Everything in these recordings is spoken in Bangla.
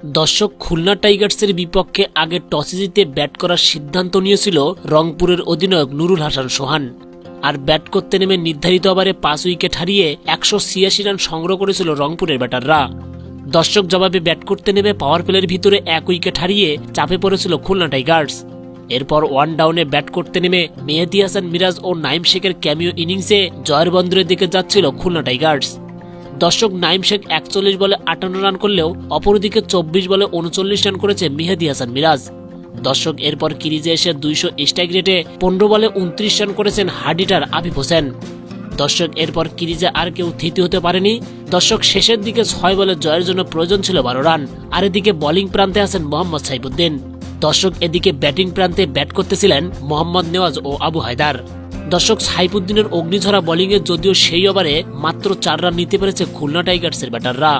দর্শক, খুলনা টাইগার্সের বিপক্ষে আগে টসে জিতে ব্যাট করার সিদ্ধান্ত নিয়েছিল রংপুরের অধিনায়ক নুরুল হাসান সোহান। আর ব্যাট করতে নেমে নির্ধারিত ওভারে 5 উইকেট হারিয়ে 186 রান সংগ্রহ করেছিল রংপুরের ব্যাটাররা। দর্শক, জবাবে ব্যাট করতে নেমে পাওয়ার প্লের ভিতরে 1 উইকেট হারিয়ে চাপে পড়েছিল খুলনা টাইগার্স। এরপর ওয়ান ডাউনে ব্যাট করতে নেমে মেহেদী হাসান মিরাজ ও নাইম শেখের ক্যামিও ইনিংসে জয়ের বন্দরের দিকে যাচ্ছিল খুলনা টাইগার্স। দর্শক, নাইম শেখ 41 বলে 58 রান করলেও অপরদিকে 24 বলে 39 রান করেছে মেহেদী হাসান মিরাজ। দর্শক, এরপর ক্রিজে এসে 200 স্ট্রাইক রেটে 15 বলে 29 রান করেছেন হার্ড হিটার আফিফ হোসেন। দর্শক, এরপর ক্রিজে আর কেউ থিতি হতে পারেনি। দর্শক, শেষের দিকে 6 বলে জয়ের জন্য প্রয়োজন ছিল 12 রান। আর এদিকে বোলিং প্রান্তে আছেন মোহাম্মদ সাইফুদ্দিন। দর্শক, এদিকে ব্যাটিং প্রান্তে ব্যাট করতেছিলেন মোহাম্মদ নেওয়াজ ও আবু হায়দার। দর্শক, সাইফুদ্দিনের অগ্নিঝরা বোলিংয়ে যদিও সেই ওভারে মাত্র 4 রান নিতে পেরেছে খুলনা টাইগার্সের ব্যাটাররা।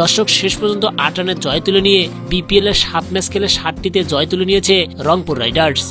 দর্শক, শেষ পর্যন্ত 8 রানের জয় তুলে নিয়ে বিপিএল এর 7 ম্যাচ খেলে 7টিতে জয় তুলে নিয়েছে রংপুর রাইডার্স।